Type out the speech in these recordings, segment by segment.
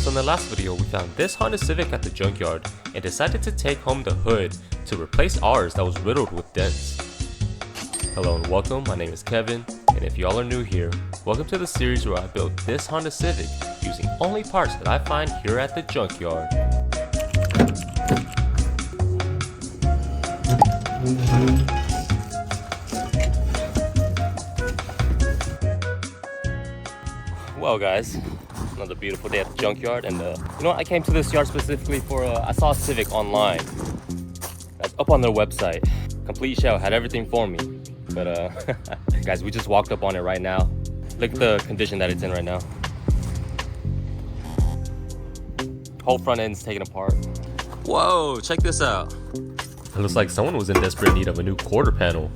So in the last video, we found this Honda Civic at the junkyard and decided to take home the hood to replace ours that was riddled with dents. Hello and welcome, my name is Kevin, and if y'all are new here, welcome to the series where I built this Honda Civic using only parts that I find here at the junkyard. Well guys, another beautiful day at the junkyard, and you know what, I came to this yard specifically for, I saw a Civic online. That's up on their website. Complete shell, had everything for me. But guys, we just walked up on it right now. Look at the condition that it's in right now. Whole front end's taken apart. Whoa, check this out. It looks like someone was in desperate need of a new quarter panel.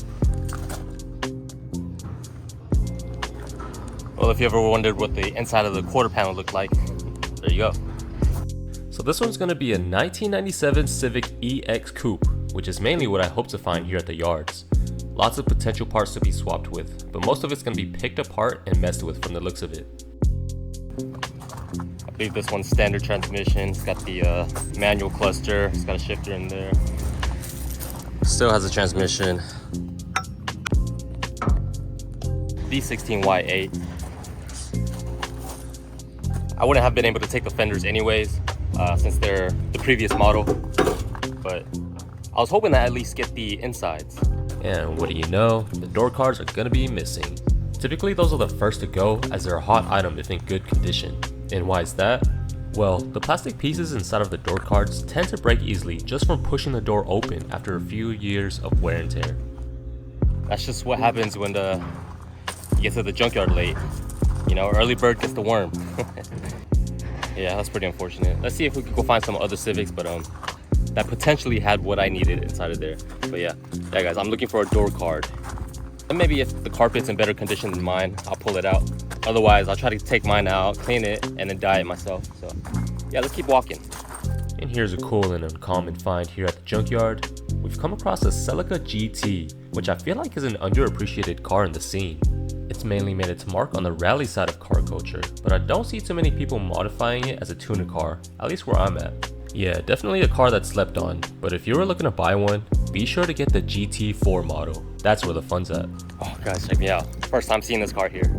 Well, if you ever wondered what the inside of the quarter panel looked like, there you go. So this one's gonna be a 1997 Civic EX Coupe, which is mainly what I hope to find here at the yards. Lots of potential parts to be swapped with, but most of it's gonna be picked apart and messed with from the looks of it. I believe this one's standard transmission. It's got the manual cluster. It's got a shifter in there. Still has a transmission. D16Y8. I wouldn't have been able to take the fenders anyways, since they're the previous model, but I was hoping to at least get the insides. And what do you know, the door cards are gonna be missing. Typically those are the first to go, as they're a hot item if in good condition. And why is that? Well, the plastic pieces inside of the door cards tend to break easily just from pushing the door open after a few years of wear and tear. That's just what happens when you get to the junkyard late. You know, early bird gets the worm. Yeah, that's pretty unfortunate. Let's see if we can go find some other Civics, but that potentially had what I needed inside of there. But yeah guys, I'm looking for a door card. And maybe if the carpet's in better condition than mine, I'll pull it out. Otherwise, I'll try to take mine out, clean it, and then dye it myself. So yeah, let's keep walking. And here's a cool and uncommon find here at the junkyard. We've come across a Celica GT, which I feel like is an underappreciated car in the scene. It's mainly made its mark on the rally side of car culture, but I don't see too many people modifying it as a tuner car, at least where I'm at. Yeah, definitely a car that's slept on, but if you were looking to buy one, be sure to get the GT4 model. That's where the fun's at. Oh guys, check me out. First time seeing this car here.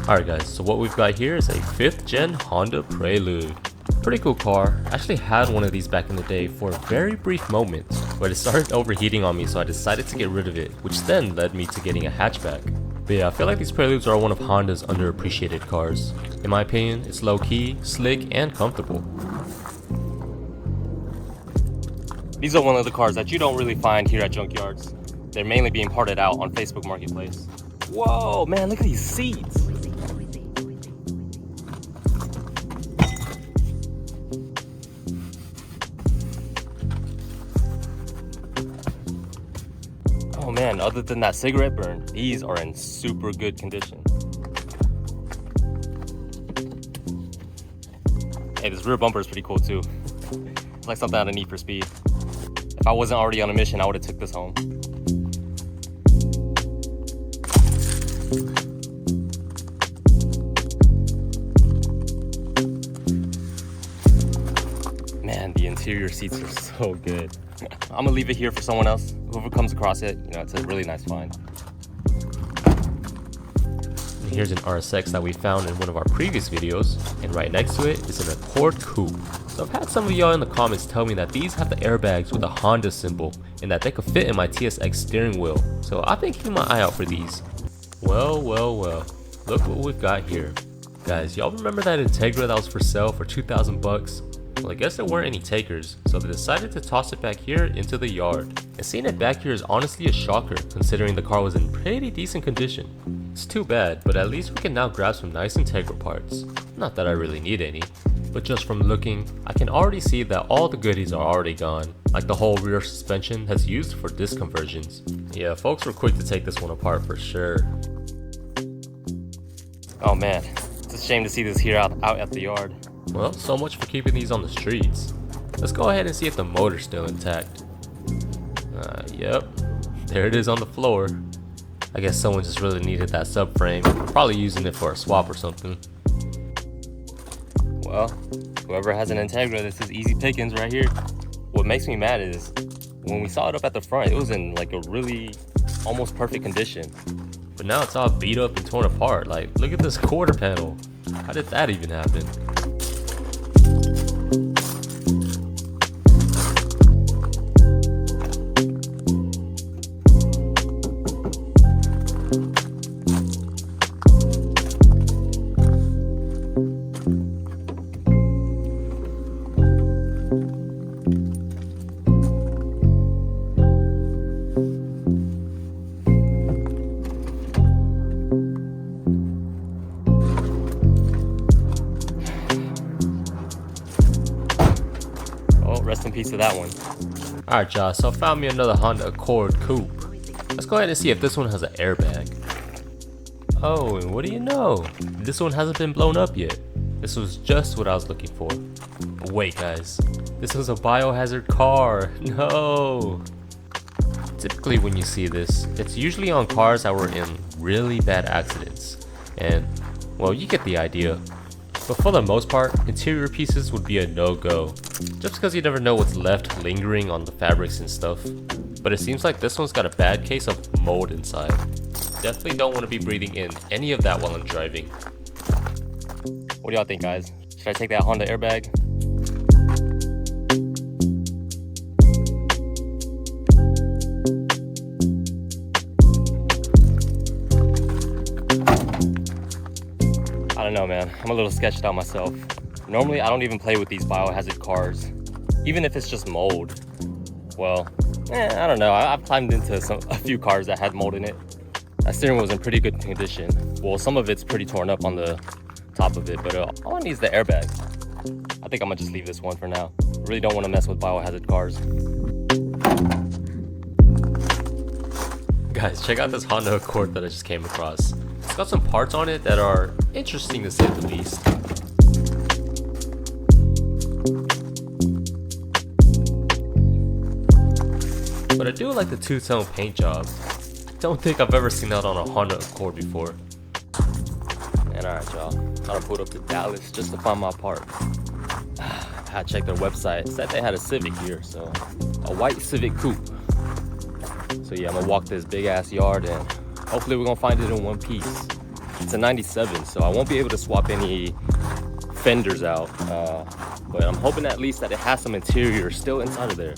Alright guys, so what we've got here is a 5th gen Honda Prelude. Pretty cool car. I actually had one of these back in the day for a very brief moment, but it started overheating on me, so I decided to get rid of it, which then led me to getting a hatchback. But yeah, I feel like these Preludes are one of Honda's underappreciated cars. In my opinion, it's low-key, slick, and comfortable. These are one of the cars that you don't really find here at junkyards. They're mainly being parted out on Facebook Marketplace. Whoa, man, look at these seats! Oh man, other than that cigarette burn, these are in super good condition. Hey, this rear bumper is pretty cool too. It's like something out of Need for Speed. If I wasn't already on a mission, I would have took this home. Man, the interior seats are so good. I'm gonna leave it here for someone else. Whoever comes across it, you know, it's a really nice find. And here's an RSX that we found in one of our previous videos, and right next to it is an Accord Coupe. So I've had some of y'all in the comments tell me that these have the airbags with a Honda symbol, and that they could fit in my TSX steering wheel. So I've been keeping my eye out for these. Well, look what we've got here. Guys, y'all remember that Integra that was for sale for 2,000 bucks? Well, I guess there weren't any takers, so they decided to toss it back here into the yard. And seeing it back here is honestly a shocker, considering the car was in pretty decent condition. It's too bad, but at least we can now grab some nice Integra parts. Not that I really need any, but just from looking, I can already see that all the goodies are already gone, like the whole rear suspension that's used for disc conversions. Yeah, folks were quick to take this one apart for sure. Oh man, it's a shame to see this here out at the yard. Well, so much for keeping these on the streets. Let's go ahead and see if the motor's still intact. Yep, there it is on the floor. I guess someone just really needed that subframe, probably using it for a swap or something. Well, whoever has an Integra, this is easy pickings right here. What makes me mad is when we saw it up at the front, it was in like a really almost perfect condition. But now it's all beat up and torn apart. Like, look at this quarter panel. How did that even happen? Rest in peace to that one. Alright y'all, so I found me another Honda Accord Coupe. Let's go ahead and see if this one has an airbag. Oh, and what do you know? This one hasn't been blown up yet. This was just what I was looking for. But wait guys, this was a biohazard car. No! Typically when you see this, it's usually on cars that were in really bad accidents. And, well, you get the idea. But for the most part, interior pieces would be a no-go, just because you never know what's left lingering on the fabrics and stuff. But it seems like this one's got a bad case of mold inside. Definitely don't want to be breathing in any of that while I'm driving. What do y'all think, guys? Should I take that Honda airbag? I don't know, man. I'm a little sketched out myself. Normally, I don't even play with these biohazard cars, even if it's just mold. Well, I don't know. I've climbed into a few cars that had mold in it. That steering wheel was in pretty good condition. Well, some of it's pretty torn up on the top of it, but all I need is the airbag. I think I'm gonna just leave this one for now. I really don't want to mess with biohazard cars. Guys, check out this Honda Accord that I just came across. It's got some parts on it that are interesting to say the least. But I do like the two-tone paint job. I don't think I've ever seen that on a Honda Accord before. And alright y'all, I pulled up to Dallas just to find my part. I checked their website, it said they had a Civic here, so a white Civic coupe. So yeah, I'm gonna walk this big ass yard and hopefully we're gonna find it in one piece. It's a 97, so I won't be able to swap any fenders out. But I'm hoping at least that it has some interior still inside of there.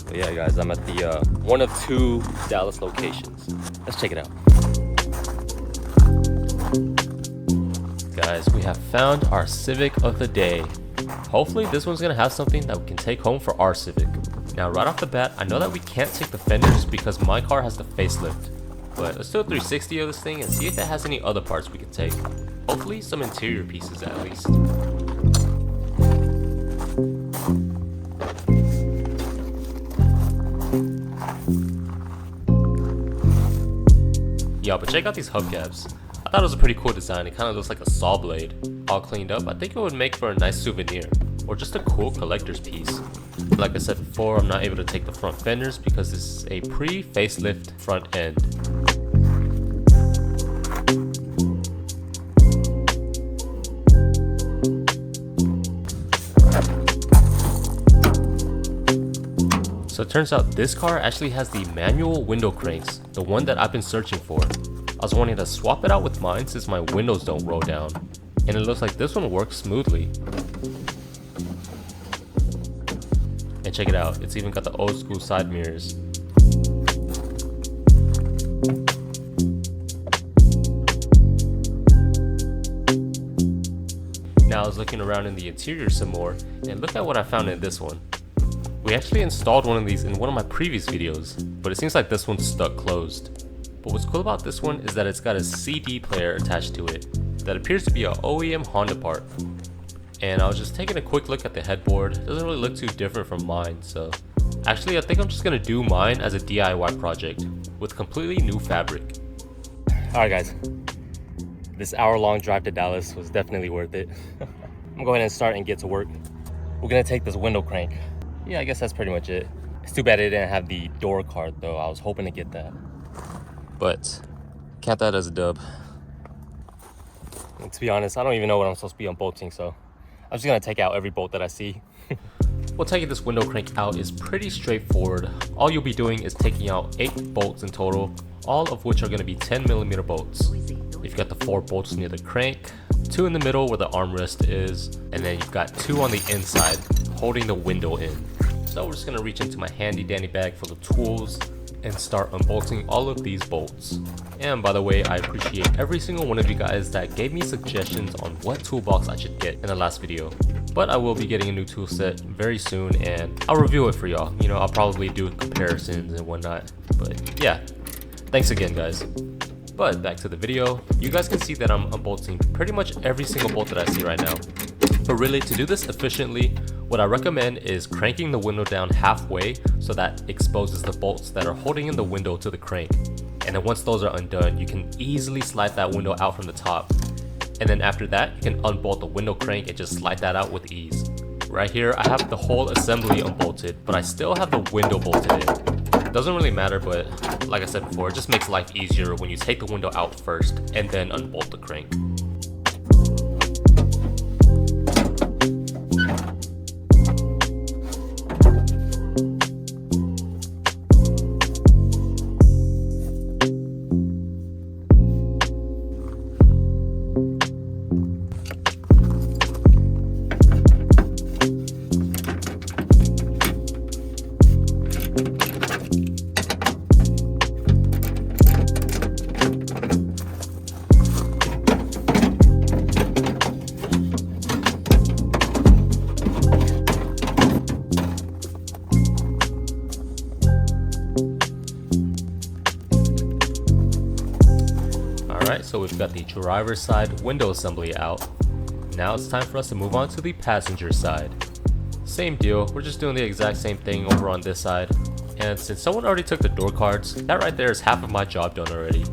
But yeah, guys, I'm at the one of two Dallas locations. Let's check it out. Guys, we have found our Civic of the day. Hopefully this one's gonna have something that we can take home for our Civic. Now, right off the bat, I know that we can't take the fenders because my car has the facelift. But let's do a 360 of this thing and see if it has any other parts we can take. Hopefully some interior pieces at least. Yeah, but check out these hubcaps. I thought it was a pretty cool design. It kind of looks like a saw blade. All cleaned up, I think it would make for a nice souvenir. Or just a cool collector's piece. Like I said before, I'm not able to take the front fenders because this is a pre-facelift front end. So it turns out this car actually has the manual window cranks, the one that I've been searching for. I was wanting to swap it out with mine since my windows don't roll down. And it looks like this one works smoothly. And check it out, it's even got the old school side mirrors. Now I was looking around in the interior some more, and look at what I found in this one. We actually installed one of these in one of my previous videos, but it seems like this one's stuck closed. But what's cool about this one is that it's got a CD player attached to it that appears to be an OEM Honda part. And I was just taking a quick look at the headboard. It doesn't really look too different from mine, so actually I think I'm just gonna do mine as a DIY project with completely new fabric. Alright guys, this hour-long drive to Dallas was definitely worth it. I'm gonna go ahead and start and get to work. We're gonna take this window crank. Yeah, I guess that's pretty much it. It's too bad it didn't have the door card though. I was hoping to get that. But Count that as a dub. And to be honest, I don't even know what I'm supposed to be unbolting, so I'm just gonna take out every bolt that I see. Well, taking this window crank out is pretty straightforward. All you'll be doing is taking out 8 bolts in total, all of which are going to be 10mm bolts. You've got the 4 bolts near the crank, 2 in the middle where the armrest is, and then you've got 2 on the inside holding the window in. So we're just going to reach into my handy dandy bag full of tools and start unbolting all of these bolts. And by the way, I appreciate every single one of you guys that gave me suggestions on what toolbox I should get in the last video. But I will be getting a new tool set very soon and I'll review it for y'all. You know, I'll probably do comparisons and whatnot. But yeah, thanks again guys. But back to the video, you guys can see that I'm unbolting pretty much every single bolt that I see right now. But really, to do this efficiently, what I recommend is cranking the window down halfway so that exposes the bolts that are holding in the window to the crank. And then once those are undone, you can easily slide that window out from the top. And then after that, you can unbolt the window crank and just slide that out with ease. Right here, I have the whole assembly unbolted, but I still have the window bolted in. Doesn't really matter, but like I said before, it just makes life easier when you take the window out first and then unbolt the crank. So we've got the driver's side window assembly out. Now it's time for us to move on to the passenger side. Same deal, we're just doing the exact same thing over on this side. And since someone already took the door cards, that right there is half of my job done already.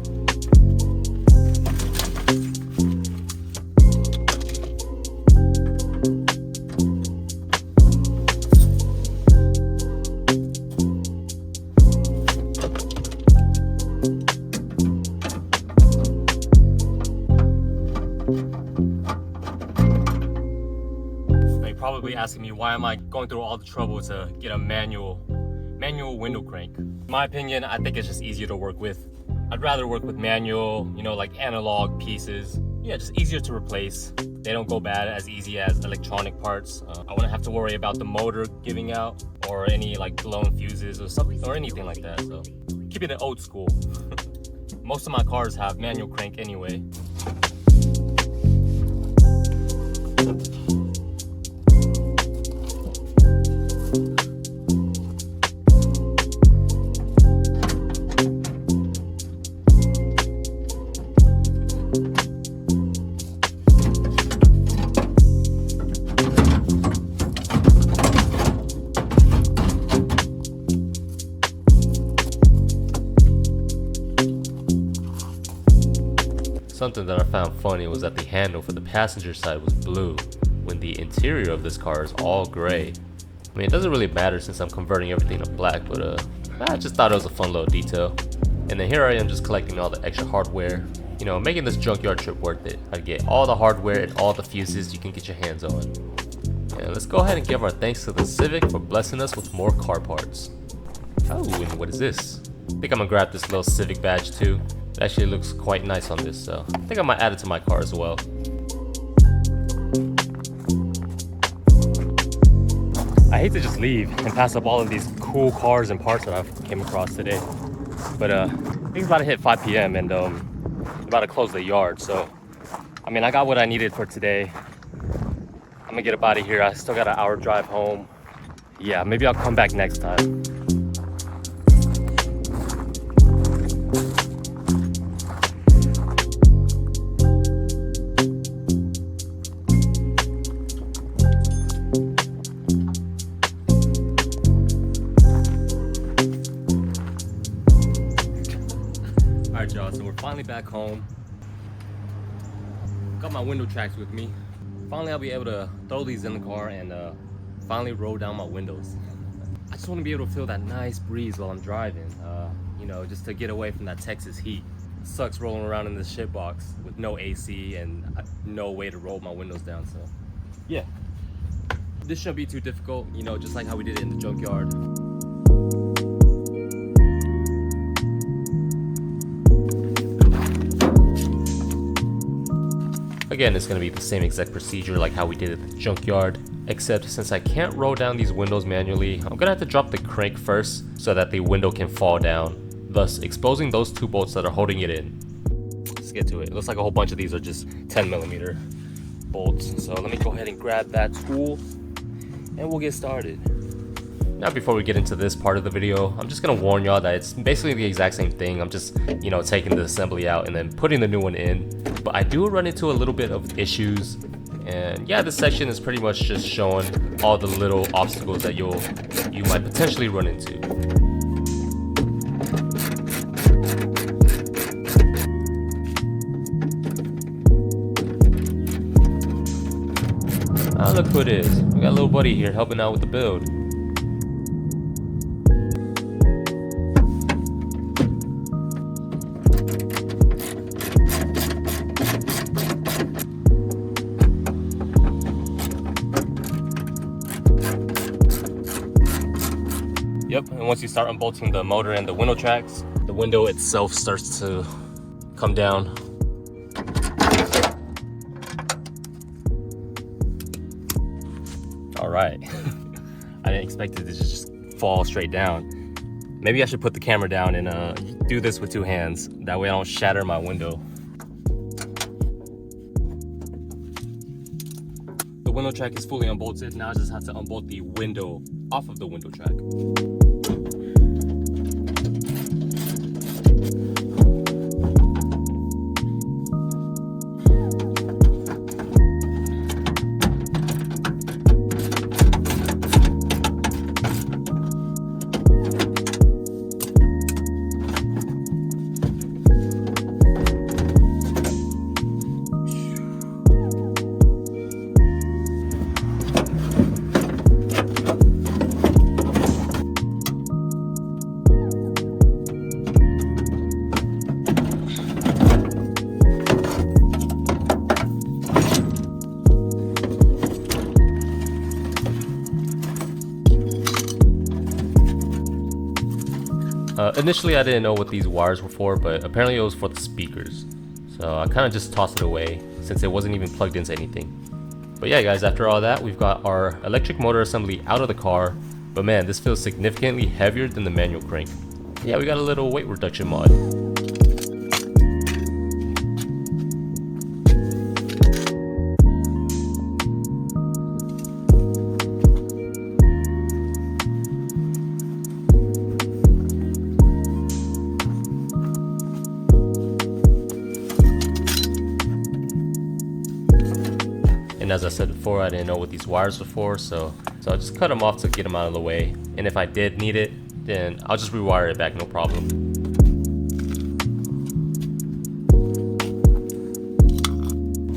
Probably asking me why am I going through all the trouble to get a manual window crank. In my opinion, I think it's just easier to work with. I'd rather work with manual, you know, like analog pieces. Yeah, just easier to replace. They don't go bad as easy as electronic parts. I wouldn't have to worry about the motor giving out or any like blown fuses or something or anything like that. So keeping it old school. Most of my cars have manual crank anyway. Something that I found funny was that the handle for the passenger side was blue, when the interior of this car is all gray. I mean, it doesn't really matter since I'm converting everything to black, but I just thought it was a fun little detail. And then here I am just collecting all the extra hardware, you know, making this junkyard trip worth it. I get all the hardware and all the fuses you can get your hands on. And let's go ahead and give our thanks to the Civic for blessing us with more car parts. Oh, and what is this? I think I'm gonna grab this little Civic badge too. It actually looks quite nice on this, so I think I might add it to my car as well. I hate to just leave and pass up all of these cool cars and parts that I've came across today. But I think it's about to hit 5 p.m. and about to close the yard, so I mean, I got what I needed for today. I'm gonna get up out of here. I still got an hour drive home. Yeah, maybe I'll come back next time. Alright y'all, so we're finally back home. Got my window tracks with me. Finally I'll be able to throw these in the car and finally roll down my windows. I just want to be able to feel that nice breeze while I'm driving, you know, just to get away from that Texas heat. Sucks rolling around in this shit box with no AC and no way to roll my windows down. So yeah, this shouldn't be too difficult, you know, just like how we did it in the junkyard. Again, it's going to be the same exact procedure like how we did at the junkyard, except since I can't roll down these windows manually, I'm going to have to drop the crank first so that the window can fall down, thus exposing those 2 bolts that are holding it in. Let's get to it. It looks like a whole bunch of these are just 10mm bolts. So let me go ahead and grab that tool and we'll get started. Now before we get into this part of the video, I'm just going to warn y'all that it's basically the exact same thing. I'm just, you know, taking the assembly out and then putting the new one in. But I do run into a little bit of issues. And yeah, this section is pretty much just showing all the little obstacles that you might potentially run into. Ah, look who it is. We got a little buddy here helping out with the build. Yep, and once you start unbolting the motor and the window tracks, the window itself starts to come down. All right. I didn't expect it to just fall straight down. Maybe I should put the camera down and do this with 2 hands. That way I don't shatter my window. The window track is fully unbolted. Now I just have to unbolt the window off of the window track. Initially I didn't know what these wires were for, but apparently it was for the speakers. So I kind of just tossed it away since it wasn't even plugged into anything. But yeah guys, after all that, we've got our electric motor assembly out of the car. But man, this feels significantly heavier than the manual crank. Yeah, we got a little weight reduction mod. And as I said before, I didn't know what these wires were for, so I just cut them off to get them out of the way. And if I did need it, then I'll just rewire it back, no problem.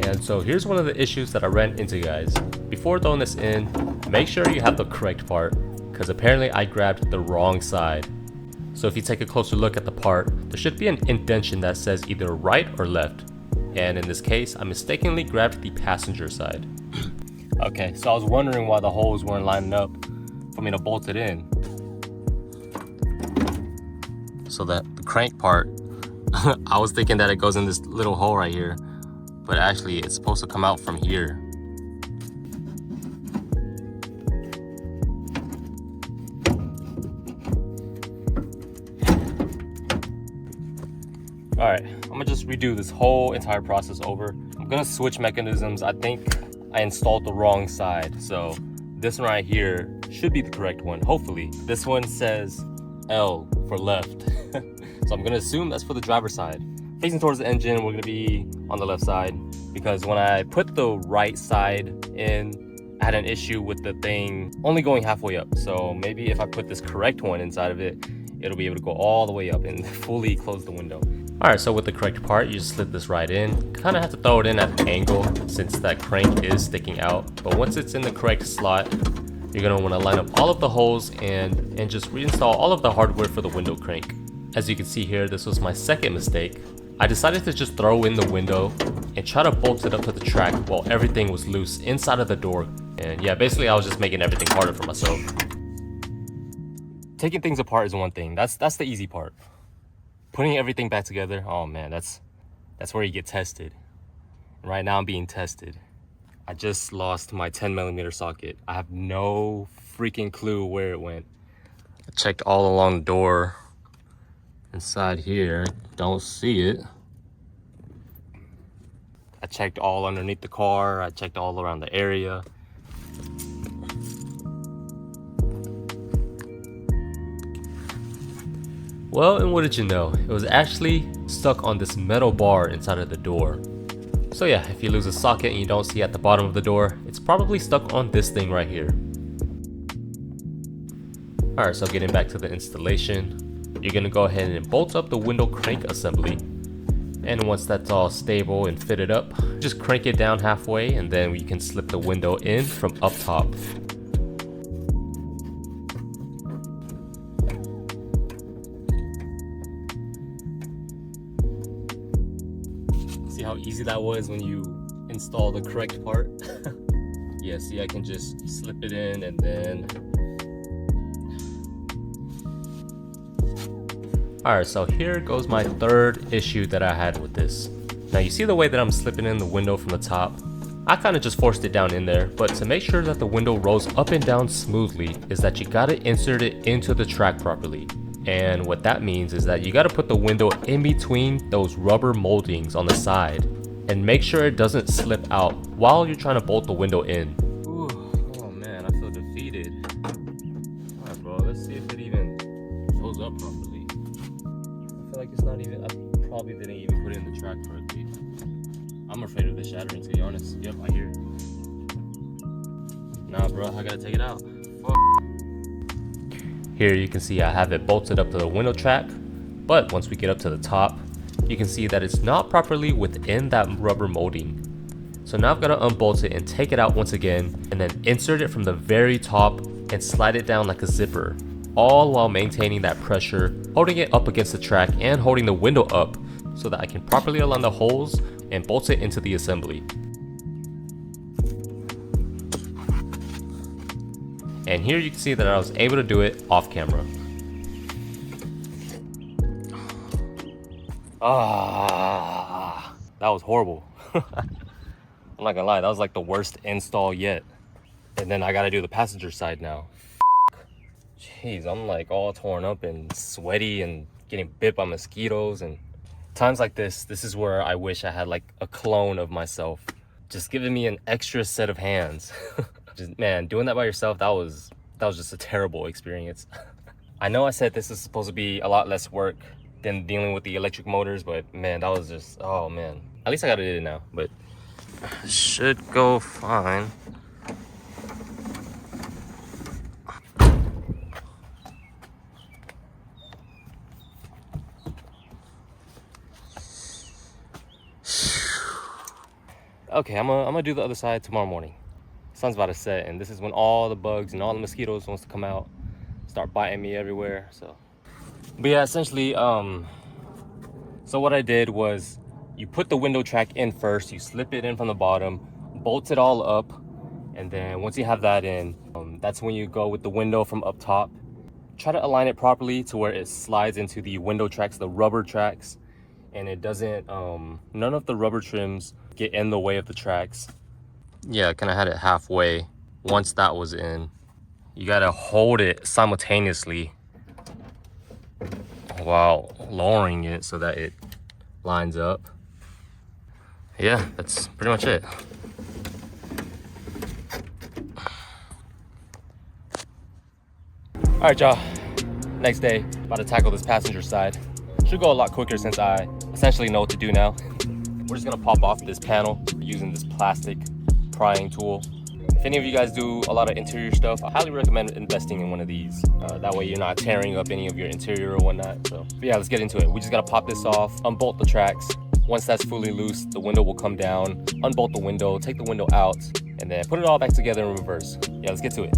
And so here's one of the issues that I ran into, guys. Before throwing this in, make sure you have the correct part, because apparently I grabbed the wrong side. So if you take a closer look at the part, there should be an indentation that says either right or left. And in this case, I mistakenly grabbed the passenger side. Okay, so I was wondering why the holes weren't lining up for me to bolt it in. So that the crank part, I was thinking that it goes in this little hole right here, but actually it's supposed to come out from here. All right, I'm gonna just redo this whole entire process over. I'm gonna switch mechanisms. I think I installed the wrong side. So this one right here should be the correct one, hopefully. This one says L for left. So I'm gonna assume that's for the driver's side. Facing towards the engine, we're gonna be on the left side, because when I put the right side in, I had an issue with the thing only going halfway up. So maybe if I put this correct one inside of it, it'll be able to go all the way up and fully close the window. Alright, so with the correct part, you just slip this right in. Kind of have to throw it in at an angle since that crank is sticking out. But once it's in the correct slot, you're going to want to line up all of the holes and just reinstall all of the hardware for the window crank. As you can see here, this was my second mistake. I decided to just throw in the window and try to bolt it up to the track while everything was loose inside of the door. And yeah, basically I was just making everything harder for myself. Taking things apart is one thing. That's the easy part. Putting everything back together, oh man, that's where you get tested. And right now I'm being tested. I just lost my 10mm socket. I have no freaking clue where it went. I checked all along the door. Inside here, don't see it. I checked all underneath the car. I checked all around the area. Well, and what did you know? It was actually stuck on this metal bar inside of the door. So yeah, if you lose a socket and you don't see at the bottom of the door, it's probably stuck on this thing right here. Alright, so getting back to the installation, you're going to go ahead and bolt up the window crank assembly. And once that's all stable and fitted up, just crank it down halfway and then you can slip the window in from up top. See how easy that was when you install the correct part? Yeah, see, I can just slip it in and then... Alright, so here goes my third issue that I had with this. Now you see the way that I'm slipping in the window from the top? I kind of just forced it down in there, but to make sure that the window rolls up and down smoothly is that you gotta insert it into the track properly. And what that means is that you gotta put the window in between those rubber moldings on the side and make sure it doesn't slip out while you're trying to bolt the window in. Ooh, oh man, I feel defeated. Alright bro, let's see if it even goes up properly. I feel like it's not even, I probably didn't even put it in the track correctly. I'm afraid of it shattering, to be honest. Yep, I hear it. Nah bro, I gotta take it out. Fuck. Here you can see I have it bolted up to the window track, but once we get up to the top, you can see that it's not properly within that rubber molding. So now I've got to unbolt it and take it out once again, and then insert it from the very top and slide it down like a zipper, all while maintaining that pressure, holding it up against the track and holding the window up so that I can properly align the holes and bolt it into the assembly. And here you can see that I was able to do it off camera. That was horrible. I'm not gonna lie, that was like the worst install yet. And then I gotta do the passenger side now. Jeez, I'm like all torn up and sweaty and getting bit by mosquitoes. And times like this is where I wish I had like a clone of myself, just giving me an extra set of hands. Just, man, doing that by yourself, that was just a terrible experience. I know I said this is supposed to be a lot less work than dealing with the electric motors, but man, that was just, oh man. At least I got it in now, but it should go fine. Okay, I'm gonna do the other side tomorrow morning. Sun's about to set, and this is when all the bugs and all the mosquitoes wants to come out, start biting me everywhere. So, but yeah, essentially, so what I did was, you put the window track in first, you slip it in from the bottom, bolt it all up, and then once you have that in, that's when you go with the window from up top. Try to align it properly to where it slides into the window tracks, the rubber tracks, and it doesn't, none of the rubber trims get in the way of the tracks. Yeah, I kind of had it halfway. Once that was in, you gotta hold it simultaneously while lowering it so that it lines up. Yeah, that's pretty much it. All right, y'all. Next day, about to tackle this passenger side. Should go a lot quicker since I essentially know what to do now. We're just gonna pop off this panel using this plastic prying tool. If any of you guys do a lot of interior stuff, I highly recommend investing in one of these. That way you're not tearing up any of your interior or whatnot. So, but yeah, let's get into it. We just gotta pop this off, unbolt the tracks. Once that's fully loose, the window will come down, unbolt the window, take the window out, and then put it all back together in reverse. Yeah, let's get to it.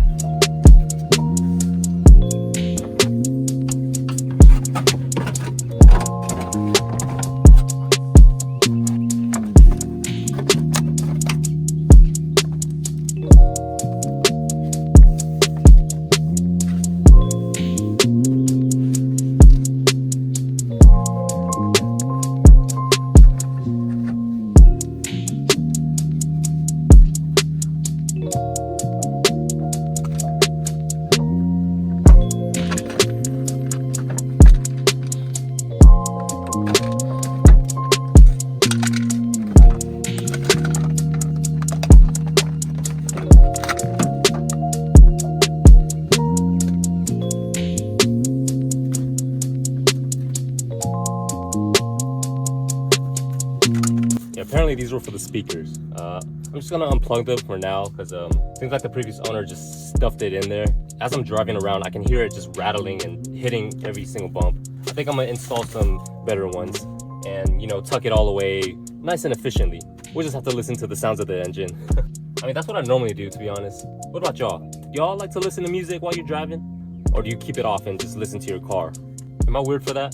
Yeah, apparently these were for the speakers. I'm just gonna unplug them for now because seems like the previous owner just stuffed it in there. As I'm driving around, I can hear it just rattling and hitting every single bump. I think I'm gonna install some better ones and, you know, tuck it all away nice and efficiently. We'll just have to listen to the sounds of the engine. I mean, that's what I normally do, to be honest. What about y'all? Do y'all like to listen to music while you're driving? Or do you keep it off and just listen to your car? Am I weird for that?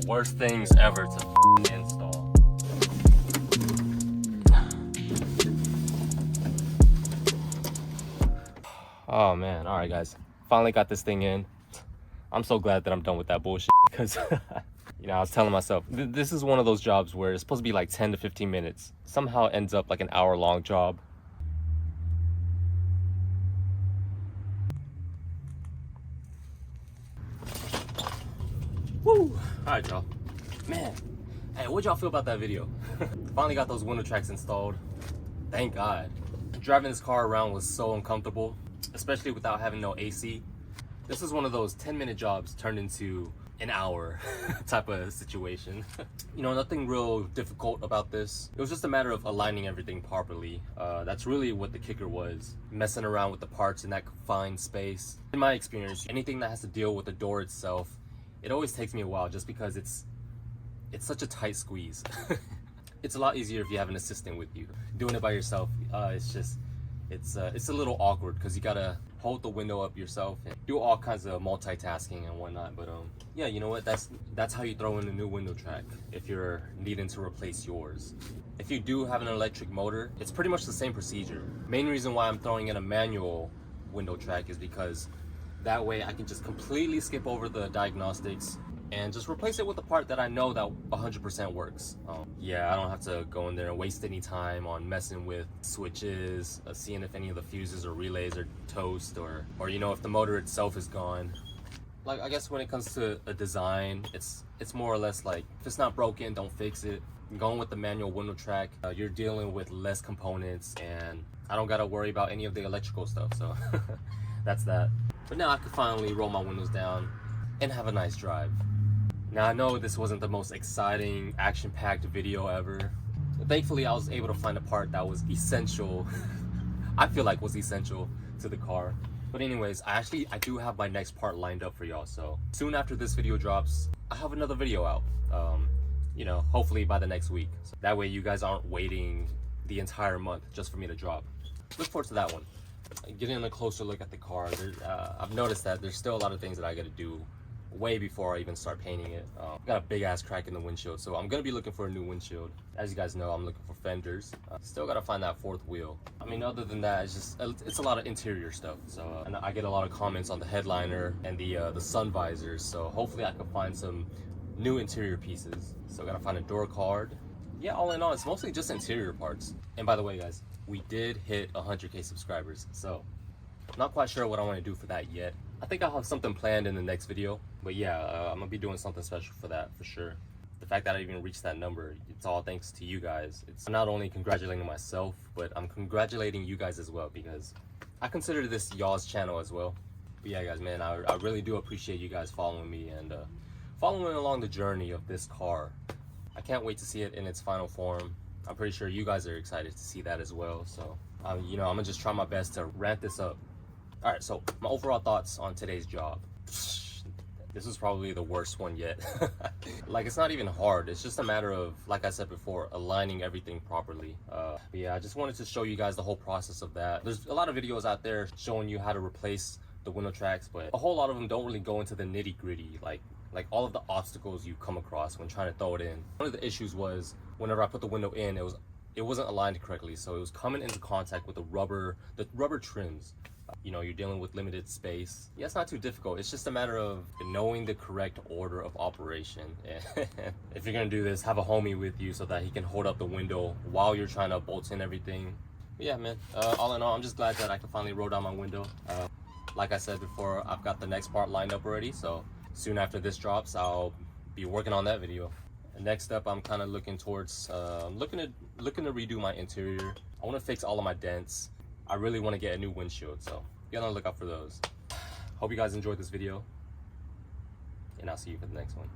Worst things ever to install. Oh man, all right guys, finally got this thing in. I'm so glad that I'm done with that bullshit because you know, I was telling myself this is one of those jobs where it's supposed to be like 10 to 15 minutes, somehow ends up like an hour-long job. Woo! All right, y'all. Man, hey, what'd y'all feel about that video? Finally got those window tracks installed. Thank God. Driving this car around was so uncomfortable, especially without having no AC. This is one of those 10-minute jobs turned into an hour type of situation. You know, nothing real difficult about this. It was just a matter of aligning everything properly. That's really what the kicker was. Messing around with the parts in that confined space. In my experience, anything that has to deal with the door itself, it always takes me a while just because it's such a tight squeeze. It's a lot easier if you have an assistant with you. Doing it by yourself, it's a little awkward because you gotta hold the window up yourself and do all kinds of multitasking and whatnot. But yeah, you know what? That's how you throw in a new window track if you're needing to replace yours. If you do have an electric motor, it's pretty much the same procedure. Main reason why I'm throwing in a manual window track is because that way I can just completely skip over the diagnostics and just replace it with a part that I know that 100% works. Yeah, I don't have to go in there and waste any time on messing with switches, seeing if any of the fuses or relays are toast, or you know, if the motor itself is gone. Like, I guess when it comes to a design, it's more or less like, if it's not broken, don't fix it. Going with the manual window track, you're dealing with less components and I don't gotta worry about any of the electrical stuff, so that's that. But now I can finally roll my windows down and have a nice drive. Now I know this wasn't the most exciting, action-packed video ever. Thankfully, I was able to find a part that was essential. I feel like was essential to the car. But anyways, I do have my next part lined up for y'all. So soon after this video drops, I have another video out. You know, hopefully by the next week. So that way you guys aren't waiting the entire month just for me to drop. Look forward to that one. Getting a closer look at the car, I've noticed that there's still a lot of things that I gotta do way before I even start painting it. Got a big ass crack in the windshield, so I'm gonna be looking for a new windshield. As you guys know, I'm looking for fenders. Still gotta find that fourth wheel. I mean, other than that, it's a lot of interior stuff. So and I get a lot of comments on the headliner and the sun visors, so hopefully I can find some new interior pieces. So gotta find a door card. Yeah, all in all, it's mostly just interior parts. And by the way, guys, we did hit 100K subscribers, so not quite sure what I want to do for that yet. I think I'll have something planned in the next video, but yeah, I'm gonna be doing something special for that for sure. The fact that I even reached that number, it's all thanks to you guys. It's not only congratulating myself, but I'm congratulating you guys as well, because I consider this y'all's channel as well. But yeah, guys, man, I really do appreciate you guys following me and following along the journey of this car. I can't wait to see it in its final form. I'm pretty sure you guys are excited to see that as well. So, you know, I'm gonna just try my best to ramp this up. All right, so my overall thoughts on today's job. This is probably the worst one yet. Like, it's not even hard. It's just a matter of, like I said before, aligning everything properly. But yeah, I just wanted to show you guys the whole process of that. There's a lot of videos out there showing you how to replace the window tracks, but a whole lot of them don't really go into the nitty gritty, like all of the obstacles you come across when trying to throw it in. One of the issues was whenever I put the window in, it wasn't aligned correctly, so it was coming into contact with the rubber trims. You know, you're dealing with limited space. Yeah, it's not too difficult. It's just a matter of knowing the correct order of operation. If you're gonna do this, have a homie with you so that he can hold up the window while you're trying to bolt in everything. But yeah, man, all in all, I'm just glad that I can finally roll down my window. Like I said before, I've got the next part lined up already, so soon after this drops, I'll be working on that video. And next up, I'm kind of looking towards, looking to redo my interior. I want to fix all of my dents. I really want to get a new windshield, so be on the lookout for those. Hope you guys enjoyed this video, and I'll see you for the next one.